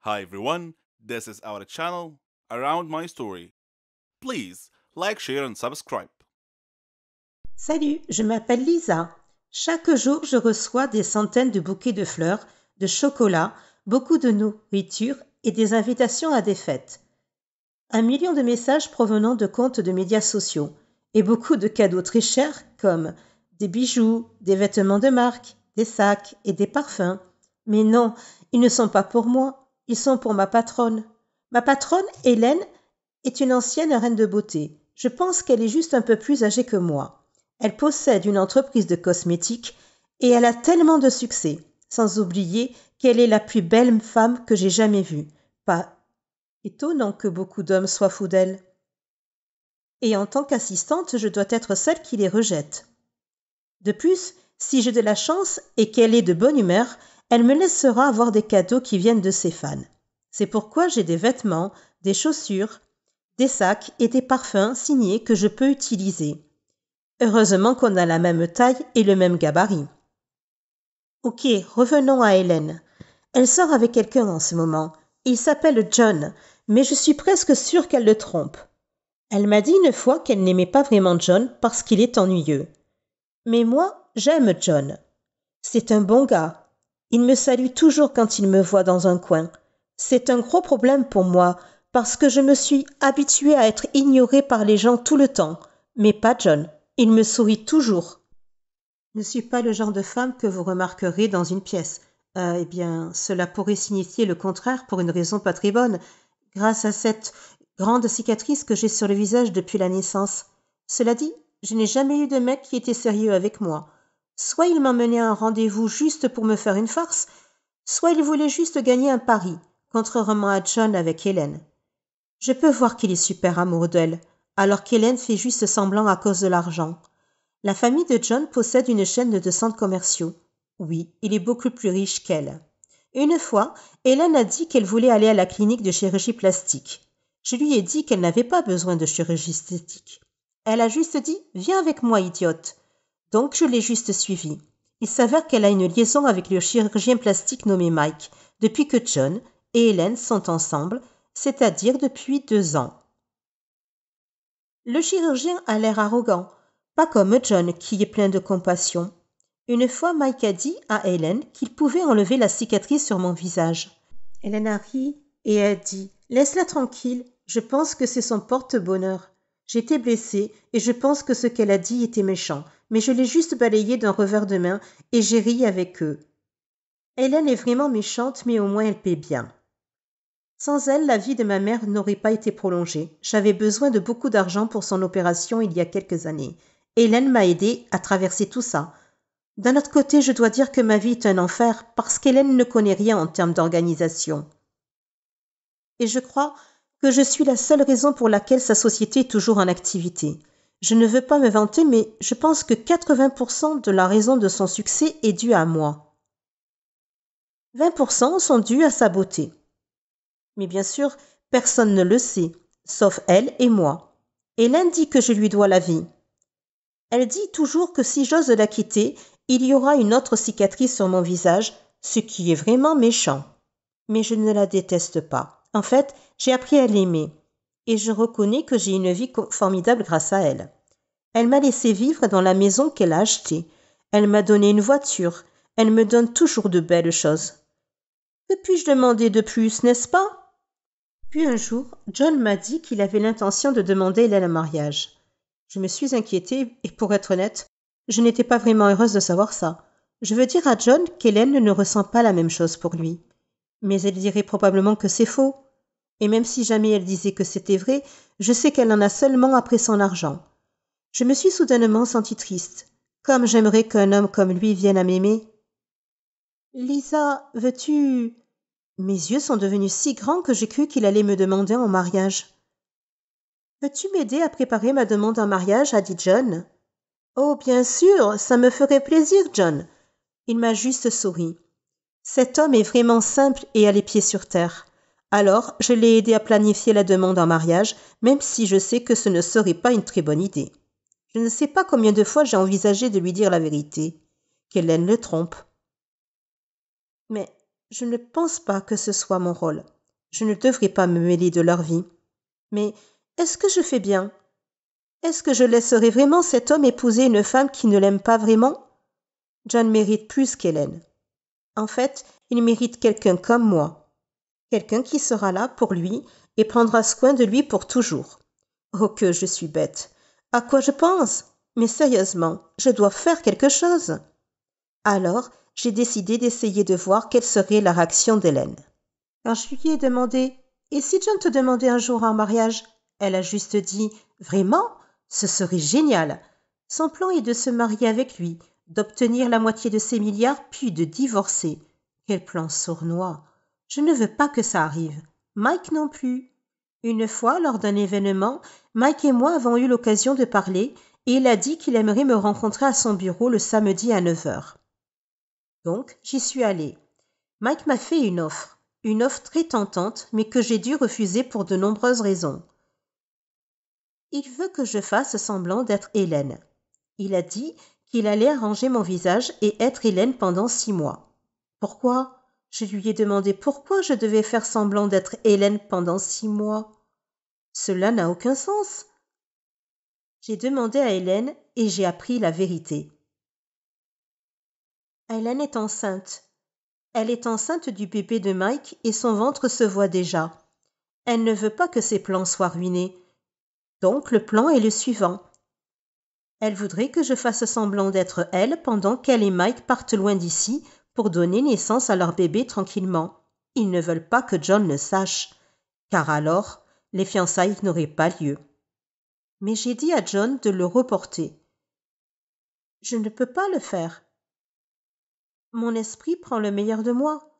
Hi everyone, this is our channel Around My Story. Please like, share and subscribe. Salut, je m'appelle Lisa. Chaque jour, je reçois des centaines de bouquets de fleurs, de chocolat, beaucoup de nourriture et des invitations à des fêtes. 1 million de messages provenant de comptes de médias sociaux et beaucoup de cadeaux très chers comme des bijoux, des vêtements de marque, des sacs et des parfums. Mais non, ils ne sont pas pour moi, ils sont pour ma patronne. Ma patronne, Hélène, est une ancienne reine de beauté. Je pense qu'elle est juste un peu plus âgée que moi. Elle possède une entreprise de cosmétiques et elle a tellement de succès, sans oublier qu'elle est la plus belle femme que j'ai jamais vue. Pas étonnant que beaucoup d'hommes soient fous d'elle. Et en tant qu'assistante, je dois être celle qui les rejette. De plus, si j'ai de la chance et qu'elle est de bonne humeur, elle me laissera avoir des cadeaux qui viennent de ses fans. C'est pourquoi j'ai des vêtements, des chaussures, des sacs et des parfums signés que je peux utiliser. Heureusement qu'on a la même taille et le même gabarit. Ok, revenons à Hélène. Elle sort avec quelqu'un en ce moment. Il s'appelle John, mais je suis presque sûre qu'elle le trompe. Elle m'a dit une fois qu'elle n'aimait pas vraiment John parce qu'il est ennuyeux. Mais moi, j'aime John. C'est un bon gars. Il me salue toujours quand il me voit dans un coin. C'est un gros problème pour moi parce que je me suis habituée à être ignorée par les gens tout le temps. Mais pas John. Il me sourit toujours. Je ne suis pas le genre de femme que vous remarquerez dans une pièce. Eh bien, cela pourrait signifier le contraire pour une raison pas très bonne. Grâce à cette grande cicatrice que j'ai sur le visage depuis la naissance. Cela dit, je n'ai jamais eu de mec qui était sérieux avec moi. Soit il m'emmenait à un rendez-vous juste pour me faire une farce, soit il voulait juste gagner un pari, contrairement à John avec Hélène. Je peux voir qu'il est super amoureux d'elle, alors qu'Hélène fait juste semblant à cause de l'argent. La famille de John possède une chaîne de centres commerciaux. Oui, il est beaucoup plus riche qu'elle. Une fois, Hélène a dit qu'elle voulait aller à la clinique de chirurgie plastique. Je lui ai dit qu'elle n'avait pas besoin de chirurgie esthétique. Elle a juste dit « Viens avec moi, idiote !» Donc je l'ai juste suivie. Il s'avère qu'elle a une liaison avec le chirurgien plastique nommé Mike, depuis que John et Hélène sont ensemble, c'est-à-dire depuis 2 ans. Le chirurgien a l'air arrogant, pas comme John qui est plein de compassion. Une fois, Mike a dit à Hélène qu'il pouvait enlever la cicatrice sur mon visage. Hélène a ri et a dit « Laisse-la tranquille, je pense que c'est son porte-bonheur. J'étais blessée et je pense que ce qu'elle a dit était méchant, mais je l'ai juste balayé d'un revers de main et j'ai ri avec eux. Hélène est vraiment méchante, mais au moins elle paie bien. Sans elle, la vie de ma mère n'aurait pas été prolongée. J'avais besoin de beaucoup d'argent pour son opération il y a quelques années. Hélène m'a aidée à traverser tout ça. D'un autre côté, je dois dire que ma vie est un enfer parce qu'Hélène ne connaît rien en termes d'organisation. Et je crois que je suis la seule raison pour laquelle sa société est toujours en activité. Je ne veux pas me vanter, mais je pense que 80% de la raison de son succès est due à moi. 20% sont dus à sa beauté. Mais bien sûr, personne ne le sait, sauf elle et moi. Hélène dit que je lui dois la vie. Elle dit toujours que si j'ose la quitter, il y aura une autre cicatrice sur mon visage, ce qui est vraiment méchant. Mais je ne la déteste pas. En fait, j'ai appris à l'aimer. Et je reconnais que j'ai une vie formidable grâce à elle. Elle m'a laissé vivre dans la maison qu'elle a achetée. Elle m'a donné une voiture. Elle me donne toujours de belles choses. Que puis-je demander de plus, n'est-ce pas? Puis un jour, John m'a dit qu'il avait l'intention de demander Hélène en mariage. Je me suis inquiétée et pour être honnête, je n'étais pas vraiment heureuse de savoir ça. Je veux dire à John qu'Hélène ne ressent pas la même chose pour lui. Mais elle dirait probablement que c'est faux. Et même si jamais elle disait que c'était vrai, je sais qu'elle en a seulement après son argent. Je me suis soudainement sentie triste. Comme j'aimerais qu'un homme comme lui vienne à m'aimer. Lisa, veux-tu... Mes yeux sont devenus si grands que j'ai cru qu'il allait me demander en mariage. Peux-tu m'aider à préparer ma demande en mariage, a dit John. Oh, bien sûr, ça me ferait plaisir, John. Il m'a juste souri. Cet homme est vraiment simple et a les pieds sur terre. Alors, je l'ai aidé à planifier la demande en mariage, même si je sais que ce ne serait pas une très bonne idée. Je ne sais pas combien de fois j'ai envisagé de lui dire la vérité, qu'Hélène le trompe. Mais je ne pense pas que ce soit mon rôle. Je ne devrais pas me mêler de leur vie. Mais est-ce que je fais bien? Est-ce que je laisserai vraiment cet homme épouser une femme qui ne l'aime pas vraiment? John mérite plus qu'Hélène. En fait, il mérite quelqu'un comme moi. Quelqu'un qui sera là pour lui et prendra soin de lui pour toujours. Oh que je suis bête. À quoi je pense? Mais sérieusement, je dois faire quelque chose. Alors, j'ai décidé d'essayer de voir quelle serait la réaction d'Hélène. Quand je lui ai demandé « Et si John te demandait un jour en mariage ?» Elle a juste dit « Vraiment? Ce serait génial. » Son plan est de se marier avec lui, d'obtenir la moitié de ses milliards, puis de divorcer. Quel plan sournois. Je ne veux pas que ça arrive. Mike non plus. Une fois, lors d'un événement, Mike et moi avons eu l'occasion de parler et il a dit qu'il aimerait me rencontrer à son bureau le samedi à 9h. Donc, j'y suis allée. Mike m'a fait une offre très tentante, mais que j'ai dû refuser pour de nombreuses raisons. Il veut que je fasse semblant d'être Hélène. Il a dit qu'il allait arranger mon visage et être Hélène pendant 6 mois. Pourquoi? Je lui ai demandé pourquoi je devais faire semblant d'être Hélène pendant 6 mois. Cela n'a aucun sens. J'ai demandé à Hélène et j'ai appris la vérité. Hélène est enceinte. Elle est enceinte du bébé de Mike et son ventre se voit déjà. Elle ne veut pas que ses plans soient ruinés. Donc le plan est le suivant. Elle voudrait que je fasse semblant d'être elle pendant qu'elle et Mike partent loin d'ici pour donner naissance à leur bébé tranquillement. Ils ne veulent pas que John le sache, car alors les fiançailles n'auraient pas lieu. Mais j'ai dit à John de le reporter. Je ne peux pas le faire. Mon esprit prend le meilleur de moi.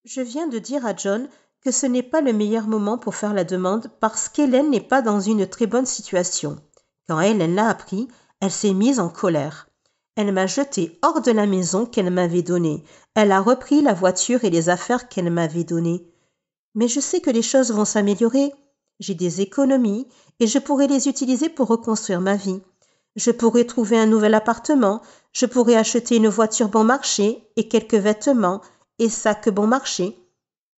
Je viens de dire à John que ce n'est pas le meilleur moment pour faire la demande parce qu'Hélène n'est pas dans une très bonne situation. Quand Hélène l'a appris, elle s'est mise en colère. Elle m'a jeté hors de la maison qu'elle m'avait donnée. Elle a repris la voiture et les affaires qu'elle m'avait données. Mais je sais que les choses vont s'améliorer. J'ai des économies et je pourrai les utiliser pour reconstruire ma vie. Je pourrai trouver un nouvel appartement, je pourrai acheter une voiture bon marché et quelques vêtements et sacs bon marché.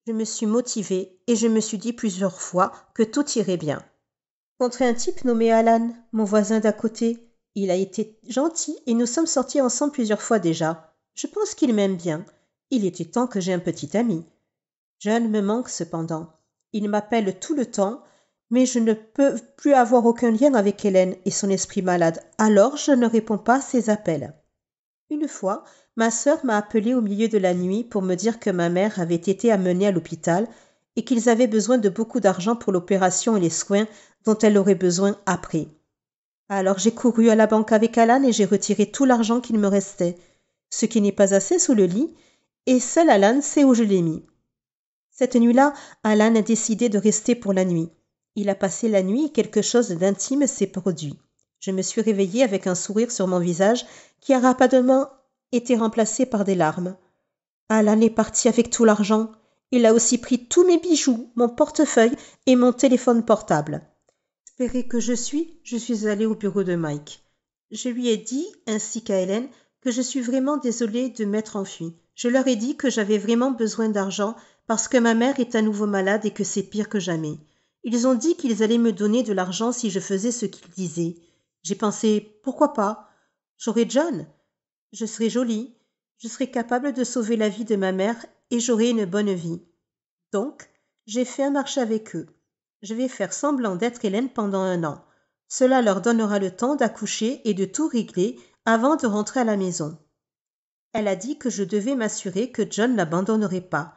Je me suis motivée et je me suis dit plusieurs fois que tout irait bien. Contre un type nommé Alan, mon voisin d'à côté. Il a été gentil et nous sommes sortis ensemble plusieurs fois déjà. Je pense qu'il m'aime bien. Il était temps que j'aie un petit ami. John me manque cependant. Il m'appelle tout le temps, mais je ne peux plus avoir aucun lien avec Hélène et son esprit malade, alors je ne réponds pas à ses appels. Une fois, ma sœur m'a appelé au milieu de la nuit pour me dire que ma mère avait été amenée à l'hôpital et qu'ils avaient besoin de beaucoup d'argent pour l'opération et les soins dont elle aurait besoin après. Alors j'ai couru à la banque avec Alan et j'ai retiré tout l'argent qu'il me restait, ce qui n'est pas assez sous le lit, et seul Alan sait où je l'ai mis. Cette nuit-là, Alan a décidé de rester pour la nuit. Il a passé la nuit et quelque chose d'intime s'est produit. Je me suis réveillée avec un sourire sur mon visage qui a rapidement été remplacé par des larmes. Alan est parti avec tout l'argent. Il a aussi pris tous mes bijoux, mon portefeuille et mon téléphone portable. Désespérée que je suis allée au bureau de Mike. Je lui ai dit, ainsi qu'à Hélène, que je suis vraiment désolée de m'être enfuie. Je leur ai dit que j'avais vraiment besoin d'argent parce que ma mère est à nouveau malade et que c'est pire que jamais. Ils ont dit qu'ils allaient me donner de l'argent si je faisais ce qu'ils disaient. J'ai pensé, pourquoi pas? J'aurai John. Je serai jolie. Je serai capable de sauver la vie de ma mère et j'aurai une bonne vie. Donc, j'ai fait un marché avec eux. Je vais faire semblant d'être Hélène pendant 1 an. Cela leur donnera le temps d'accoucher et de tout régler avant de rentrer à la maison. Elle a dit que je devais m'assurer que John n'abandonnerait pas.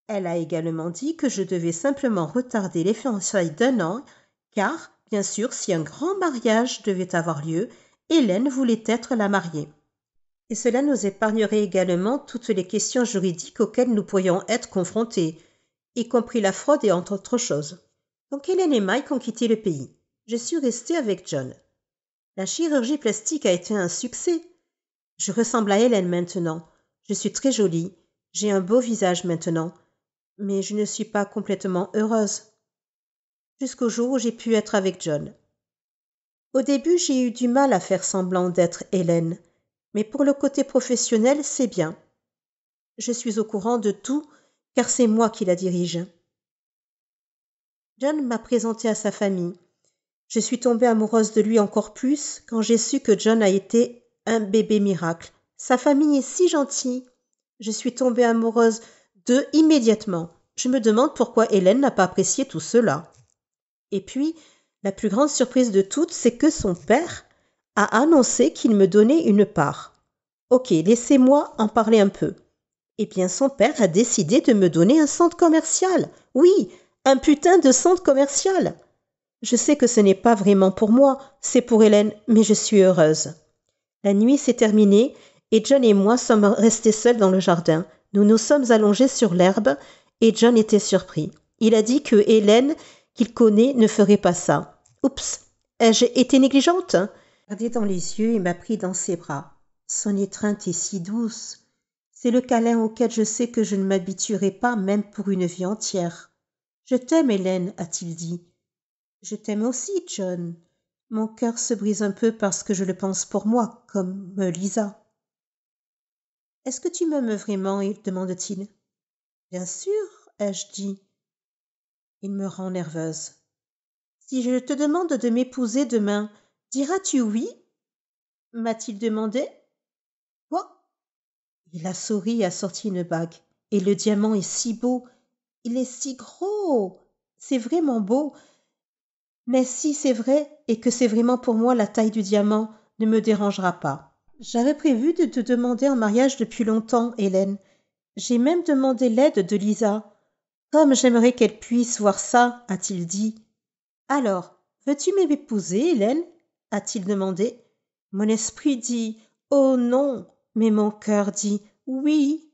Elle a également dit que je devais simplement retarder les fiançailles d'1 an, car, bien sûr, si un grand mariage devait avoir lieu, Hélène voulait être la mariée. Et cela nous épargnerait également toutes les questions juridiques auxquelles nous pourrions être confrontés, y compris la fraude et entre autres choses. Donc Hélène et Mike ont quitté le pays. Je suis restée avec John. La chirurgie plastique a été un succès. Je ressemble à Hélène maintenant. Je suis très jolie. J'ai un beau visage maintenant. Mais je ne suis pas complètement heureuse. Jusqu'au jour où j'ai pu être avec John. Au début, j'ai eu du mal à faire semblant d'être Hélène. Mais pour le côté professionnel, c'est bien. Je suis au courant de tout car c'est moi qui la dirige. John m'a présenté à sa famille. Je suis tombée amoureuse de lui encore plus quand j'ai su que John a été un bébé miracle. Sa famille est si gentille. Je suis tombée amoureuse d'eux immédiatement. Je me demande pourquoi Hélène n'a pas apprécié tout cela. Et puis, la plus grande surprise de toutes, c'est que son père a annoncé qu'il me donnait une part. Ok, laissez-moi en parler un peu. Eh bien, son père a décidé de me donner un centre commercial. Oui, un putain de centre commercial. Je sais que ce n'est pas vraiment pour moi, c'est pour Hélène, mais je suis heureuse. La nuit s'est terminée et John et moi sommes restés seuls dans le jardin. Nous nous sommes allongés sur l'herbe et John était surpris. Il a dit que Hélène, qu'il connaît, ne ferait pas ça. Oups, ai-je été négligente? Il m'a regardé dans les yeux et m'a pris dans ses bras. Son étreinte est si douce. C'est le câlin auquel je sais que je ne m'habituerai pas même pour une vie entière. Je t'aime, Hélène, a-t-il dit. Je t'aime aussi, John. Mon cœur se brise un peu parce que je le pense pour moi, comme Lisa. Est-ce que tu m'aimes vraiment? Demande-t-il. Bien sûr, ai-je dit. Il me rend nerveuse. Si je te demande de m'épouser demain, diras-tu oui? M'a-t-il demandé. Quoi? Il a souri et a sorti une bague. Et le diamant est si beau. Il est si gros. C'est vraiment beau. Mais si c'est vrai et que c'est vraiment pour moi, la taille du diamant ne me dérangera pas. J'avais prévu de te demander en mariage depuis longtemps, Hélène. J'ai même demandé l'aide de Lisa. Comme j'aimerais qu'elle puisse voir ça, a-t-il dit. Alors, veux-tu m'épouser, Hélène? A-t-il demandé. Mon esprit dit oh non, mais mon cœur dit oui.